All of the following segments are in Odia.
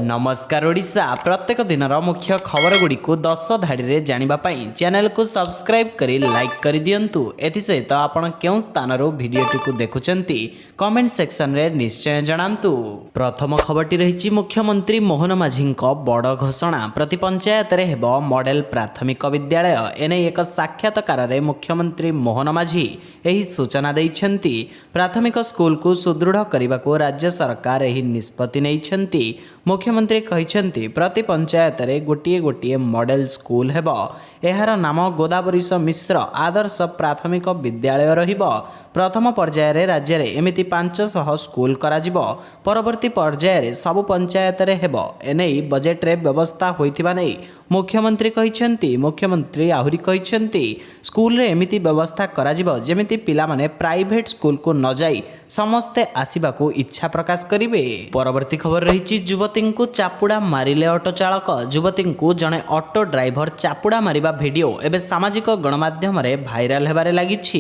नमस्कार ओडिशा प्रत्येक दिन मुख्य खबर गुड़ी को 10 धाड़ी जानिबा पाई चैनल को सब्सक्राइब करी लाइक कर दियंतु। एथि सहित आपण केउं स्थान रो वीडियोटी को देखुचंती कमेंट सेक्शन रे निश्चय जणांतु। प्रथम खबरटी रही मुख्यमंत्री मोहन माझी बड़ घोषणा प्रति पंचायत रे हेबो मॉडल प्राथमिक विद्यालय। एने एक साक्षात्कार रे मुख्यमंत्री मोहन माझी एही सूचना दैछंती। प्राथमिक स्कूल को सुदृढ़ करने को राज्य सरकार एही निष्पत्ति नैछंती। मुख्यमंत्री कहिछंती प्रति पंचायत रे गोटिए गोटिए मॉडल स्कूल हेबो। एहार नाम गोदावरीश मिश्र आदर्श प्राथमिक विद्यालय रहिबो। प्रथम पर्याय रे राज्य रे एमिति 500 स्कूल कराजिबो। परवर्ती पर्याय रे सबु पंचायत रे हेबो। एनेई बजेट रे व्यवस्था होइतिबा नै मुख्यमंत्री कहिछंती। मुख्यमंत्री आहुरी कहिछंती स्कूल रे एमिति व्यवस्था कराजिबो जेमिति पिला माने प्राइवेट स्कूल को न जाई समस्ते आसीबाकू इच्छा प्रकाश करिवे। परवर्ती खबर रही युवती को चापुड़ा मारिले ऑटो चालक। युवती को जड़े ऑटो ड्राइवर चापुड़ा मारिबा वीडियो एवं सामाजिक गणमाध्यम रे भाइराल हेबारे लागिछि।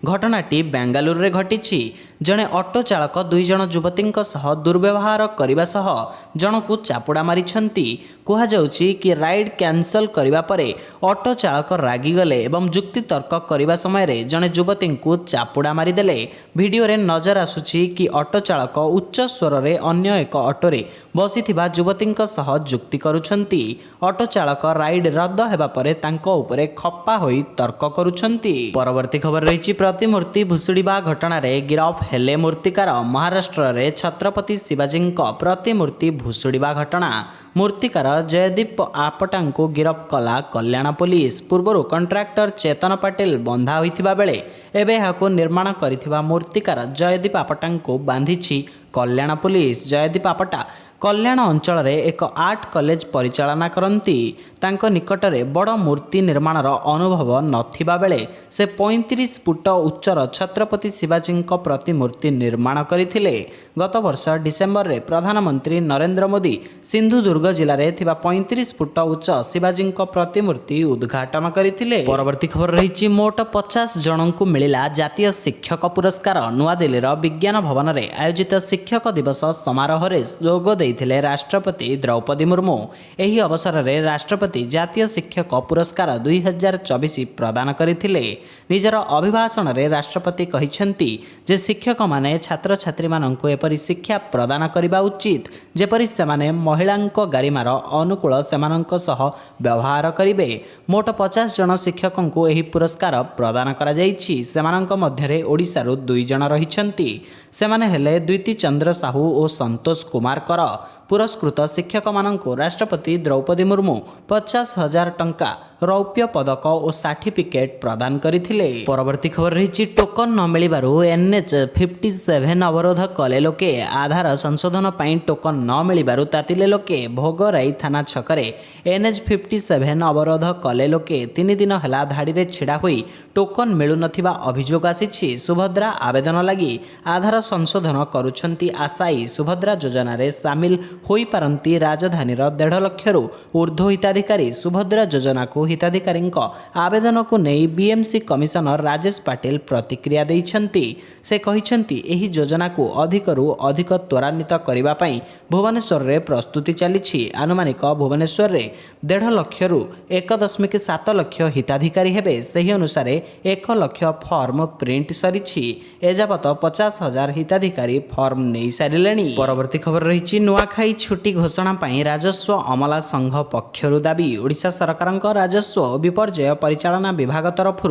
घटनाटी बेंगालुरु रे घटिछि। जड़े ऑटो चालक 2 जण युवती सह दुर्व्यवहार करने सह जन को चापुड़ा मारिछंती। कहा जाउछि कि राइड कैंसल करिबा परे ऑटो चालक रागिगले एवं जुक्ति तर्क करने समय रे जड़े युवती को चापुड़ा मारिदेले। वीडियो रे नजर आसुछि कि ऑटो चालक उच्च स्वर रे अन्य एक ऑटो रे बसिथिबा युवती सह जुक्ति करुछंती। ऑटो चालक राइड रद्द हेबा परे तांको उपरे खप्पा होई तर्क करुछंती। परवर्ती खबर रही प्रतिमूर्ति भुसुड़ीबा घटना रे गिरफ हेले मूर्तिकार। महाराष्ट्र रे छत्रपति शिवाजी प्रतिमूर्ति भुसुड़ीबा घटना मूर्तिकार जयदीप आपटा को गिरफ कला कल्याण पुलिस। पूर्व कंट्राक्टर चेतन पाटिल बंधा होइथिबा बेले एबे हाको निर्माण करिथिबा मूर्तिकार जयदीप आपटा को बांधिछि कल्याण पुलिस। जयदीप आपटा कल्याण अंचल रे एक आर्ट कॉलेज परिचालना करती। तांको निकटरे बड़ मूर्ति निर्माणर अनुभव नथिबा बेले से 35 फुट उच्चर छत्रपति शिवाजी प्रतिमूर्ति निर्माण करथिले। गत वर्ष डिसेम्बर रे प्रधानमंत्री नरेंद्र मोदी सिंधुदुर्ग जिले में 35 फुट उच्च शिवाजी प्रतिमूर्ति उद्घाटन करथिले। परवर्ती खबर रही मोट 50 जन को मिला जातीय शिक्षक पुरस्कार। नुआदिल्ली विज्ञान भवन में आयोजित शिक्षक दिवस समारोह रे जोग देइथिले राष्ट्रपति द्रौपदी मुर्मू। एही अवसर में राष्ट्रपति जातीय शिक्षक पुरस्कार 2024 प्रदान करथिले। निजर अभिभाषण रे राष्ट्रपति कहिछंती जे शिक्षक माने छात्र छात्री माननकु एपरि शिक्षा प्रदान करिबा उचित जेपरि सेमाने महिलांको गारिमार अनुकूल सेमानंक सह व्यवहार करिवे। मोट 50 जन शिक्षकंकु एही पुरस्कार प्रदान करा जाइछि। सेमानंक मध्यरे ओडिसारु 2 जन रहिछंती। सेमाने हेले द्विती चंद्र साहू और संतोष कुमार कर। पुरस्कृत शिक्षक माननकु राष्ट्रपति द्रौपदी मुर्मू 50,000 टंका रौप्य पदक और सर्टिफिकेट प्रदान करथिले। परवर्ती खबर रही टोकन न मिलिबारु NH 57 अवरोध कले लोके। आधार संशोधन पाई टोकन न मिलिबारु तातिले लोके। भोगराई थाना छकरे NH 57 अवरोध कले लोके 3 दिन हला धाड़ी रे छिड़ा होई टोकन मिलु नथिबा अभियोग आसीछि। सुभद्रा आवेदन लगी आधार संशोधन करुछंती आशायी। सुभद्रा योजना रे शामिल होई पारंती राजधानी 1.5 लाख रु ऊर्ध्व हिताधिकारी। सुभद्रा योजना को हिताधिकारी आवेदन को नहीं बीएमसी कमिशनर राजेश पाटिल प्रतिक्रिया देइछंती। से कहिछंती एही योजना को अधिक त्वरान्वित करिबा पई भुवनेश्वर रे प्रस्तुति चलिछि। आनुमानिक भुवनेश्वर रे 1.5 लाख रु 1.7 लाख हिताधिकारी हेबे। सही अनुसार 1 लाख फॉर्म प्रिंट सरिछि। एजाबत 50,000 हिताधिकारी फॉर्म नहीं सारिलेनी। परवर्ती खबर रही नुआखाई छुट्टी घोषणा पाई राजस्व अमला संघ पक्षरु दाबी। ओडिशा सरकारक राजस्व विपर्यय परिचालना विभाग तरफ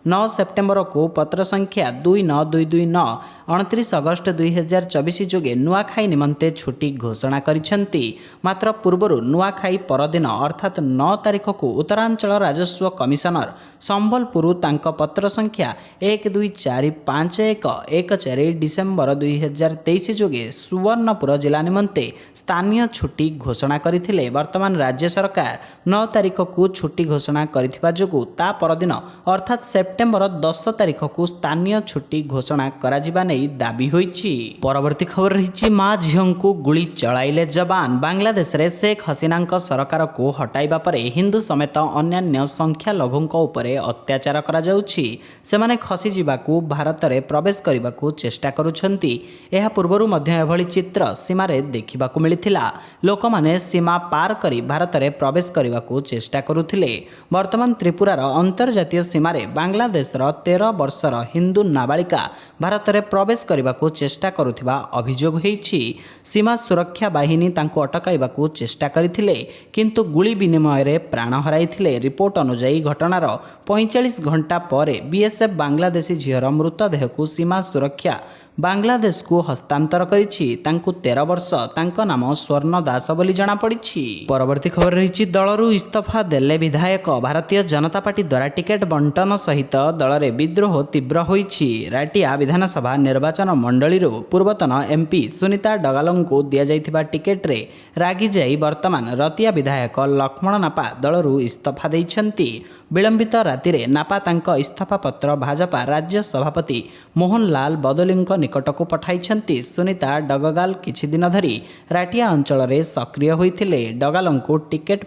9 सेप्टेम्बर को पत्र संख्या 29229 29 अगस्त 2024 जोगे नुआखाई निमंते छुट्टी घोषणा करिसेंती। मात्र पूर्वरु नुआखाई परदिन अर्थात 9 तारिख को उत्तरांचल राजस्व कमिशनर संबलपुर तांक पत्र संख्या 1245114 डिसेम्बर 2023 जोगे सुवर्णपुर जिला निमंते स्थानीय छुट्टी घोषणा करथिले। वर्तमान राज्य सरकार 9 तारिख को छुट्टी घोषणा करिथिबा जोगु ता परदिन अर्थात सेप्टेम्बर 10 तारिख को स्थानीय छुट्टी घोषणा कराजिबा नै दाबी होइछि। परवर्ती खबर रही माँ झीओं को गुली चलाइले जवान। बांग्लादेश रे शेख हसीना सरकार को हटाइबा परे हिंदू समेत अन्यान्य संख्या लघुंको उपरे अत्याचार करा जाउछि। सेमाने खसी जिबाकू भारत रे प्रवेश करबाकू चेष्टा करुछंती। एहा पूर्वरु मध्य एभली चित्र सीमा रे देखिबाकू मिली ମିଳିଥିଲା। ଲୋକମାନେ ସୀମା ପାର କରି ଭାରତରେ ପ୍ରବେଶ କରିବାକୁ ଚେଷ୍ଟା କରୁଥିଲେ। ବର୍ତ୍ତମାନ ତ୍ରିପୁରାର ଅନ୍ତର୍ଜାତୀୟ ସୀମାରେ ବାଂଲାଦେଶର 13 ବର୍ଷର ହିନ୍ଦୁ ନାବାଳିକା ଭାରତରେ ପ୍ରବେଶ କରିବାକୁ ଚେଷ୍ଟା କରୁଥିବା ଅଭିଯୋଗ ହୋଇଛି। ସୀମା ସୁରକ୍ଷା ବାହିନୀ ତାଙ୍କୁ ଅଟକାଇବାକୁ ଚେଷ୍ଟା କରିଥିଲେ, କିନ୍ତୁ ଗୁଳି ବିନିମୟରେ ପ୍ରାଣ ହରାଇଥିଲେ। ରିପୋର୍ଟ ଅନୁଯାୟୀ ଘଟଣାର 45 ଘଣ୍ଟା ପରେ ବିଏସ୍ଏଫ୍ ବାଂଲାଦେଶୀ ଝିଅର ମୃତଦେହକୁ ସୀମା ସୁରକ୍ଷା ବାଂଲାଦେଶକୁ ହସ୍ତାନ୍ତର କରିଛି। ତାଙ୍କୁ 13 ବର୍ଷ। ତାଙ୍କ ନାମ ସ୍ୱର୍ଣ୍ଣ ଦାସ ବୋଲି ଜଣାପଡ଼ିଛି। ପରବର୍ତ୍ତୀ ଖବର ରହିଛି, ଦଳରୁ ଇସ୍ତଫା ଦେଲେ ବିଧାୟକ। ଭାରତୀୟ ଜନତା ପାର୍ଟି ଦ୍ୱାରା ଟିକେଟ ବଣ୍ଟନ ସହିତ ଦଳରେ ବିଦ୍ରୋହ ତୀବ୍ର ହୋଇଛି। ରାଟିଆ ବିଧାନସଭା ନିର୍ବାଚନ ମଣ୍ଡଳୀରୁ ପୂର୍ବତନ ଏମ୍ପି ସୁନିତା ଡଗାଲଙ୍କୁ ଦିଆଯାଇଥିବା ଟିକେଟରେ ରାଗିଯାଇ ବର୍ତ୍ତମାନ ରତିଆ ବିଧାୟକ ଲକ୍ଷ୍ମଣ ନାପା ଦଳରୁ ଇସ୍ତଫା ଦେଇଛନ୍ତି। ବିଳମ୍ବିତ ରାତିରେ ନାପା ତାଙ୍କ ଇସ୍ତଫା ପତ୍ର ଭାଜପା ରାଜ୍ୟ ସଭାପତି ମୋହନ ଲାଲ ବଦୋଲିଙ୍କ ନିକଟକୁ ପଠାଇଛନ୍ତି। ସୁନିତା ଡଗଗାଲ କିଛି ଦିନ ଧରି ରାଟିଆ ଅଞ୍ଚଳରେ ସକ୍ରିୟ ହୋଇଥିଲେ। ଡଗାଲଙ୍କୁ ଟିକେଟ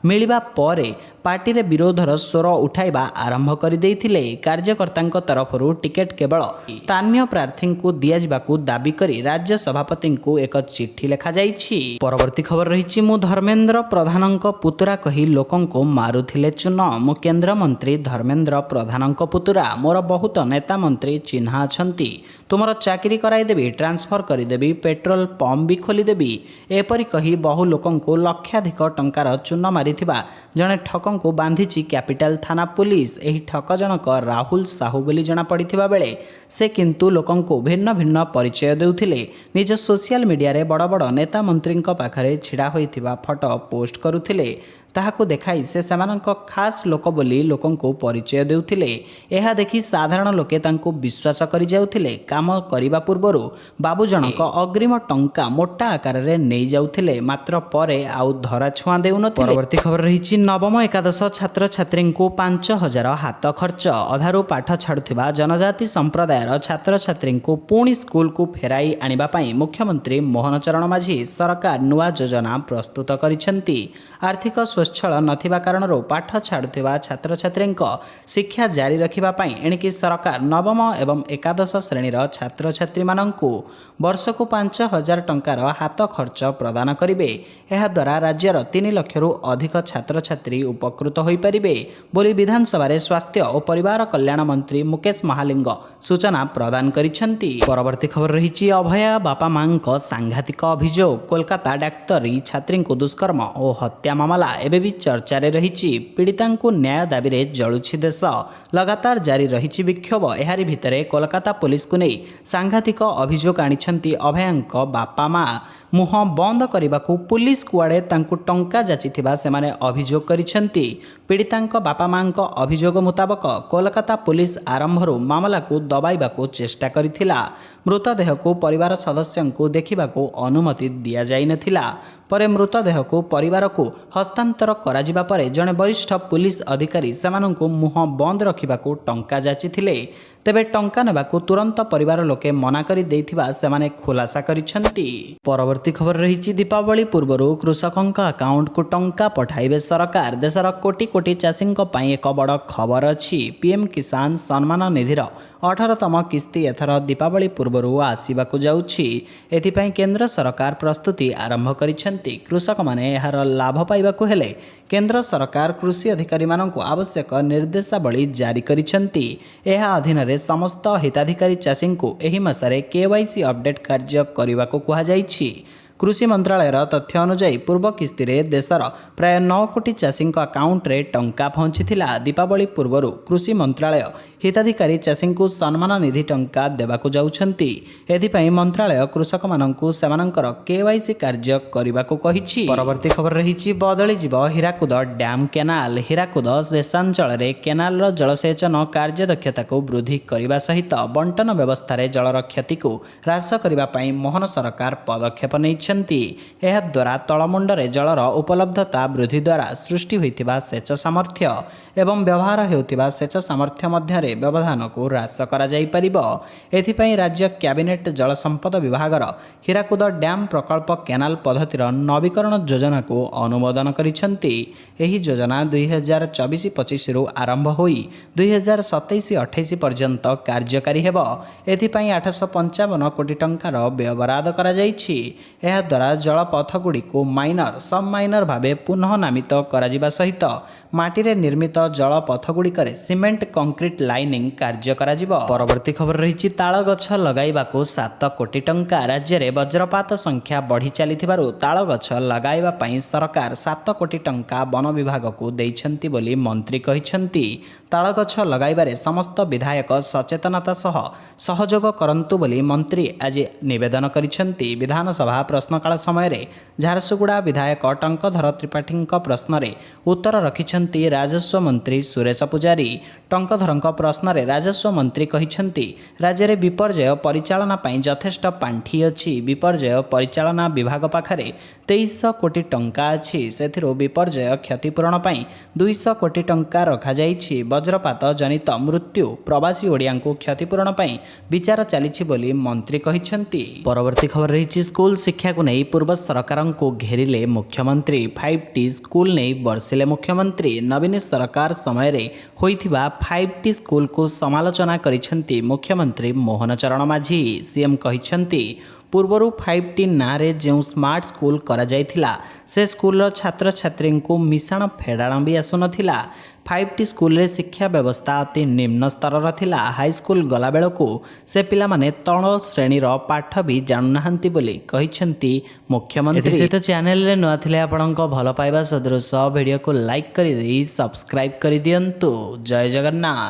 ମିଳିବା ପରେ ପାର୍ଟିରେ ବିରୋଧର ସ୍ୱର ଉଠାଇବା ଆରମ୍ଭ କରିଦେଇଥିଲେ। କାର୍ଯ୍ୟକର୍ତ୍ତାଙ୍କ ତରଫରୁ ଟିକେଟ କେବଳ ସ୍ଥାନୀୟ ପ୍ରାର୍ଥୀଙ୍କୁ ଦିଆଯିବାକୁ ଦାବି କରି ରାଜ୍ୟ ସଭାପତିଙ୍କୁ ଏକ ଚିଠି ଲେଖାଯାଇଛି। ପରବର୍ତ୍ତୀ ଖବର ରହିଛି, ମୁଁ ଧର୍ମେନ୍ଦ୍ର ପ୍ରଧାନଙ୍କ ପୁତୁରା କହି ଲୋକଙ୍କୁ ମାରୁଥିଲେ ଚୂନ। ମୁଁ କେନ୍ଦ୍ରମନ୍ତ୍ରୀ ଧର୍ମେନ୍ଦ୍ର ପ୍ରଧାନଙ୍କ ପୁତୁରା। ମୋର ବହୁତ ନେତା ମନ୍ତ୍ରୀ ଚିହ୍ନା ଅଛନ୍ତି। ତୁମର ଚାକିରି କରାଇଦେବି, ଟ୍ରାନ୍ସଫର କରିଦେବି, ପେଟ୍ରୋଲ ପମ୍ପ ବି ଖୋଲିଦେବି। ଏପରି କହି ବହୁ ଲୋକଙ୍କୁ ଲକ୍ଷାଧିକ ଟଙ୍କାର ଚୂନ ମାରିଥିବା ଜଣେ ଠକଙ୍କୁ ବାନ୍ଧିଛି କ୍ୟାପିଟାଲ ଥାନା ପୁଲିସ। ଏହି ଠକ ଜଣକ ରାହୁଲ ସାହୁ ବୋଲି ଜଣାପଡ଼ିଥିବା ବେଳେ ସେ କିନ୍ତୁ ଲୋକଙ୍କୁ ଭିନ୍ନ ଭିନ୍ନ ପରିଚୟ ଦେଉଥିଲେ। ନିଜ ସୋସିଆଲ ମିଡ଼ିଆରେ ବଡ଼ ବଡ଼ ନେତା ମନ୍ତ୍ରୀଙ୍କ ପାଖରେ ଛିଡ଼ା ହୋଇଥିବା ଫଟୋ ପୋଷ୍ଟ କରୁଥିଲେ। ତାହାକୁ ଦେଖାଇ ସେ ସେମାନଙ୍କ ଖାସ୍ ଲୋକ ବୋଲି ଲୋକଙ୍କୁ ପରିଚୟ ଦେଉଥିଲେ। ଏହା ଦେଖି ସାଧାରଣ ଲୋକେ ତାଙ୍କୁ ବିଶ୍ୱାସ କରିଯାଉଥିଲେ। କାମ କରିବା ପୂର୍ବରୁ ବାବୁ ଜଣକ ଅଗ୍ରିମ ଟଙ୍କା ମୋଟା ଆକାରରେ ନେଇଯାଉଥିଲେ, ମାତ୍ର ପରେ ଆଉ ଧରାଛୁଆଁ ଦେଉନଥିଲେ। ପରବର୍ତ୍ତୀ ଖବର ରହିଛି, ନବମ ଏକାଦଶ ଛାତ୍ରଛାତ୍ରୀଙ୍କୁ 5,000 ହାତ ଖର୍ଚ୍ଚ। ଅଧାରୁ ପାଠ ଛାଡ଼ୁଥିବା ଜନଜାତି ସମ୍ପ୍ରଦାୟର ଛାତ୍ରଛାତ୍ରୀଙ୍କୁ ପୁଣି ସ୍କୁଲକୁ ଫେରାଇ ଆଣିବା ପାଇଁ ମୁଖ୍ୟମନ୍ତ୍ରୀ ମୋହନ ଚରଣ ମାଝୀ ସରକାର ନୂଆ ଯୋଜନା ପ୍ରସ୍ତୁତ କରିଛନ୍ତି। ଆର୍ଥିକ ସ୍ୱଚ୍ଛଳ ନଥିବା କାରଣରୁ ପାଠ ଛାଡ଼ୁଥିବା ଛାତ୍ରଛାତ୍ରୀଙ୍କ ଶିକ୍ଷା ଜାରି ରଖିବା ପାଇଁ ଏଣିକି ସରକାର ନବମ ଏବଂ ଏକାଦଶ ଶ୍ରେଣୀର ଛାତ୍ରଛାତ୍ରୀମାନଙ୍କୁ ବର୍ଷକୁ 5,000 ଟଙ୍କାର ହାତ ଖର୍ଚ୍ଚ ପ୍ରଦାନ କରିବେ। ଏହାଦ୍ୱାରା ରାଜ୍ୟର 3 ଲକ୍ଷରୁ ଅଧିକ ଛାତ୍ରଛାତ୍ରୀ ଉପକୃତ ହୋଇପାରିବେ ବୋଲି ବିଧାନସଭାରେ ସ୍ୱାସ୍ଥ୍ୟ ଓ ପରିବାର କଲ୍ୟାଣ ମନ୍ତ୍ରୀ ମୁକେଶ ମହାଲିଙ୍ଗ ସୂଚନା ପ୍ରଦାନ କରିଛନ୍ତି। ପରବର୍ତ୍ତୀ ଖବର ରହିଛି, ଅଭୟା ବାପା ମାଙ୍କ ସାଂଘାତିକ ଅଭିଯୋଗ। କୋଲକାତା ଡାକ୍ତରୀ ଛାତ୍ରୀଙ୍କୁ ଦୁଷ୍କର୍ମ ଓ ହତ୍ୟା ମାମଲା ଏବେ ବି ଚର୍ଚ୍ଚାରେ ରହିଛି। ପୀଡ଼ିତାଙ୍କୁ ନ୍ୟାୟ ଦାବିରେ ଜଳୁଛି ଦେଶ। ଲଗାତାର ଜାରି ରହିଛି ବିକ୍ଷୋଭ। ଏହାରି ଭିତରେ କୋଲକାତା ପୋଲିସକୁ ନେଇ ସାଂଘାତିକ ଅଭିଯୋଗ ଆଣିଛନ୍ତି ଅଭୟାଙ୍କ ବାପା ମା। ମୁହଁ ବନ୍ଦ କରିବାକୁ ପୁଲିସ କୁଆଡ଼େ ତାଙ୍କୁ ଟଙ୍କା ଯାଚିଥିବା ସେମାନେ ଅଭିଯୋଗ କରିଛନ୍ତି। ପୀଡ଼ିତାଙ୍କ ବାପା ମାଙ୍କ ଅଭିଯୋଗ ମୁତାବକ କୋଲକାତା ପୋଲିସ ଆରମ୍ଭରୁ ମାମଲାକୁ ଦବାଇବାକୁ ଚେଷ୍ଟା କରିଥିଲା। ମୃତଦେହକୁ ପରିବାର ସଦସ୍ୟଙ୍କୁ ଦେଖିବାକୁ ଅନୁମତି ଦିଆଯାଇନଥିଲା। ପରେ ମୃତଦେହକୁ ପରିବାରକୁ ହସ୍ତାନ୍ତର କରାଯିବା ପରେ ଜଣେ ବରିଷ୍ଠ ପୁଲିସ ଅଧିକାରୀ ସେମାନଙ୍କୁ ମୁହଁ ବନ୍ଦ ରଖିବାକୁ ଟଙ୍କା ଯାଚିଥିଲେ। ତେବେ ଟଙ୍କା ନେବାକୁ ତୁରନ୍ତ ପରିବାର ଲୋକେ ମନା କରି ଦେଇଥିବା ସେମାନେ ଖୁଲାସା କରିଛନ୍ତି। ପରବର୍ତ୍ତୀ ଖବର ରହିଛି, ଦୀପାବଳି ପୂର୍ବରୁ କୃଷକଙ୍କ ଆକାଉଣ୍ଟକୁ ଟଙ୍କା ପଠାଇବେ ସରକାର। ଦେଶର କୋଟି କୋଟି ଚାଷୀଙ୍କ ପାଇଁ ଏକ ବଡ଼ ଖବର ଅଛି। ପିଏମ୍ କିଷାନ ସମ୍ମାନ ନିଧିର 18ତମ କିସ୍ତି ଏଥର ଦୀପାବଳି ପୂର୍ବରୁ ଆସିବାକୁ ଯାଉଛି। ଏଥିପାଇଁ କେନ୍ଦ୍ର ସରକାର ପ୍ରସ୍ତୁତି ଆରମ୍ଭ କରିଛନ୍ତି। କୃଷକମାନେ ଏହାର ଲାଭ ପାଇବାକୁ ହେଲେ କେନ୍ଦ୍ର ସରକାର କୃଷି ଅଧିକାରୀମାନଙ୍କୁ ଆବଶ୍ୟକ ନିର୍ଦ୍ଦେଶାବଳୀ ଜାରି କରିଛନ୍ତି। ଏହା ଅଧୀନରେ ସମସ୍ତ ହିତାଧିକାରୀ ଚାଷୀଙ୍କୁ ଏହି ମାସରେ KYC ଅପଡେଟ୍ କାର୍ଯ୍ୟ କରିବାକୁ କୁହାଯାଇଛି। କୃଷି ମନ୍ତ୍ରାଳୟର ତଥ୍ୟ ଅନୁଯାୟୀ ପୂର୍ବ କିସ୍ତିରେ ଦେଶର ପ୍ରାୟ 9 କୋଟି ଚାଷୀଙ୍କ ଆକାଉଣ୍ଟରେ ଟଙ୍କା ପହଞ୍ଚିଥିଲା। ଦୀପାବଳି ପୂର୍ବରୁ କୃଷି ମନ୍ତ୍ରାଳୟ ହିତାଧିକାରୀ ଚାଷୀଙ୍କୁ ସମ୍ମାନ ନିଧି ଟଙ୍କା ଦେବାକୁ ଯାଉଛନ୍ତି। ଏଥିପାଇଁ ମନ୍ତ୍ରାଳୟ କୃଷକମାନଙ୍କୁ ସେମାନଙ୍କର KYC କାର୍ଯ୍ୟ କରିବାକୁ କହିଛି। ପରବର୍ତ୍ତୀ ଖବର ରହିଛି, ବଦଳିଯିବ ହୀରାକୁଦ ଡ୍ୟାମ୍ କେନାଲ। ହୀରାକୁଦ ଶେଷାଞ୍ଚଳରେ କେନାଲର ଜଳସେଚନ କାର୍ଯ୍ୟଦକ୍ଷତାକୁ ବୃଦ୍ଧି କରିବା ସହିତ ବଣ୍ଟନ ବ୍ୟବସ୍ଥାରେ ଜଳର କ୍ଷତିକୁ ହ୍ରାସ କରିବା ପାଇଁ ମୋହନ ସରକାର ପଦକ୍ଷେପ ନେଇଛନ୍ତି। ଏହାଦ୍ୱାରା ତଳମୁଣ୍ଡରେ ଜଳର ଉପଲବ୍ଧତା ବୃଦ୍ଧି ଦ୍ୱାରା ସୃଷ୍ଟି ହୋଇଥିବା ସେଚ ସାମର୍ଥ୍ୟ ଏବଂ ବ୍ୟବହାର ହେଉଥିବା ସେଚ ସାମର୍ଥ୍ୟ ମଧ୍ୟରେ ବ୍ୟବଧାନକୁ ହ୍ରାସ କରାଯାଇପାରିବ। ଏଥିପାଇଁ ରାଜ୍ୟ କ୍ୟାବିନେଟ୍ ଜଳସମ୍ପଦ ବିଭାଗର ହୀରାକୁଦ ଡ୍ୟାମ୍ ପ୍ରକଳ୍ପ କେନାଲ ପଦ୍ଧତିର ନବୀକରଣ ଯୋଜନାକୁ ଅନୁମୋଦନ କରିଛନ୍ତି। ଏହି ଯୋଜନା 2024-25ରୁ ଆରମ୍ଭ ହୋଇ 2027-28 ପର୍ଯ୍ୟନ୍ତ କାର୍ଯ୍ୟକାରୀ ହେବ। ଏଥିପାଇଁ 855 କୋଟି ଟଙ୍କାର ବ୍ୟୟବରାଦ କରାଯାଇଛି। ଏହା ଏହାଦ୍ୱାରା ଜଳପଥଗୁଡ଼ିକୁ ମାଇନର ସବ୍ ମାଇନର ଭାବେ ପୁନଃ ନାମିତ କରାଯିବା ସହିତ ମାଟିରେ ନିର୍ମିତ ଜଳପଥଗୁଡ଼ିକରେ ସିମେଣ୍ଟ କଂକ୍ରିଟ ଲାଇନିଂ କାର୍ଯ୍ୟ କରାଯିବ। ପରବର୍ତ୍ତୀ ଖବର ରହିଛି ତାଳ ଗଛ ଲଗାଇବାକୁ 7 କୋଟି ଟଙ୍କା। ରାଜ୍ୟରେ ବଜ୍ରପାତ ସଂଖ୍ୟା ବଢ଼ି ଚାଲିଥିବାରୁ ତାଳ ଗଛ ଲଗାଇବା ପାଇଁ ସରକାର 7 କୋଟି ଟଙ୍କା ବନ ବିଭାଗକୁ ଦେଇଛନ୍ତି ବୋଲି ମନ୍ତ୍ରୀ କହିଛନ୍ତି। ତାଳ ଗଛ ଲଗାଇବାରେ ସମସ୍ତ ବିଧାୟକ ସଚେତନତା ସହ ସହଯୋଗ କରନ୍ତୁ ବୋଲି ମନ୍ତ୍ରୀ ଆଜି ନିବେଦନ କରିଛନ୍ତି। ବିଧାନସଭା ପ୍ରଶ୍ନକାଳ ସମୟରେ ଝାରସୁଗୁଡ଼ା ବିଧାୟକ ଟଙ୍କଧର ତ୍ରିପାଠୀଙ୍କ ପ୍ରଶ୍ନରେ ଉତ୍ତର ରଖିଛନ୍ତି ରାଜସ୍ୱ ମନ୍ତ୍ରୀ ସୁରେଶ ପୂଜାରୀ। ଟଙ୍କଧରଙ୍କ ପ୍ରଶ୍ନରେ ରାଜସ୍ୱ ମନ୍ତ୍ରୀ କହିଛନ୍ତି ରାଜ୍ୟରେ ବିପର୍ଯ୍ୟୟ ପରିଚାଳନା ପାଇଁ ଯଥେଷ୍ଟ ପାଣ୍ଠି ଅଛି। ବିପର୍ଯ୍ୟୟ ପରିଚାଳନା ବିଭାଗ ପାଖରେ 2300 କୋଟି ଟଙ୍କା ଅଛି। ସେଥିରୁ ବିପର୍ଯ୍ୟୟ କ୍ଷତିପୂରଣ ପାଇଁ 200 କୋଟି ଟଙ୍କା ରଖାଯାଇଛି। ବଜ୍ରପାତ ଜନିତ ମୃତ୍ୟୁ ପ୍ରବାସୀ ଓଡ଼ିଆଙ୍କୁ କ୍ଷତିପୂରଣ ପାଇଁ ବିଚାର ଚାଲିଛି ବୋଲି ମନ୍ତ୍ରୀ କହିଛନ୍ତି। ପରବର୍ତ୍ତୀ ଖବର ରହିଛି ସ୍କୁଲ ଶିକ୍ଷାକୁ ନେଇ ପୂର୍ବ ସରକାରଙ୍କୁ ଘେରିଲେ ମୁଖ୍ୟମନ୍ତ୍ରୀ। 5T ସ୍କୁଲ ନେଇ ବର୍ଷିଲେ ମୁଖ୍ୟମନ୍ତ୍ରୀ। ନବୀନ ସରକାର ସମୟରେ ହୋଇଥିବା 5T ସ୍କୁଲକୁ ସମାଲୋଚନା କରିଛନ୍ତି ମୁଖ୍ୟମନ୍ତ୍ରୀ ମୋହନ ଚରଣ ମାଝୀ। ସିଏମ୍ କହିଛନ୍ତି ପୂର୍ବରୁ 5T ନାଁରେ ଯେଉଁ ସ୍ମାର୍ଟ ସ୍କୁଲ କରାଯାଇଥିଲା ସେ ସ୍କୁଲର ଛାତ୍ରଛାତ୍ରୀଙ୍କୁ ମିଶାଣ ଫେଡ଼ାଣ ବି ଆସୁନଥିଲା। 5T ସ୍କୁଲରେ ଶିକ୍ଷା ବ୍ୟବସ୍ଥା ଅତି ନିମ୍ନ ସ୍ତରର ଥିଲା। ହାଇସ୍କୁଲ ଗଲାବେଳକୁ ସେ ପିଲାମାନେ ତଳ ଶ୍ରେଣୀର ପାଠ ବି ଜାଣୁନାହାନ୍ତି ବୋଲି କହିଛନ୍ତି ମୁଖ୍ୟମନ୍ତ୍ରୀ। ଏଥିସହିତ ଚ୍ୟାନେଲରେ ନୂଆ ଥିଲେ ଆପଣଙ୍କ ଭଲ ପାଇବା ସଦୃଶ ଭିଡ଼ିଓକୁ ଲାଇକ୍ କରିଦେଇ ସବସ୍କ୍ରାଇବ୍ କରିଦିଅନ୍ତୁ। ଜୟ ଜଗନ୍ନାଥ।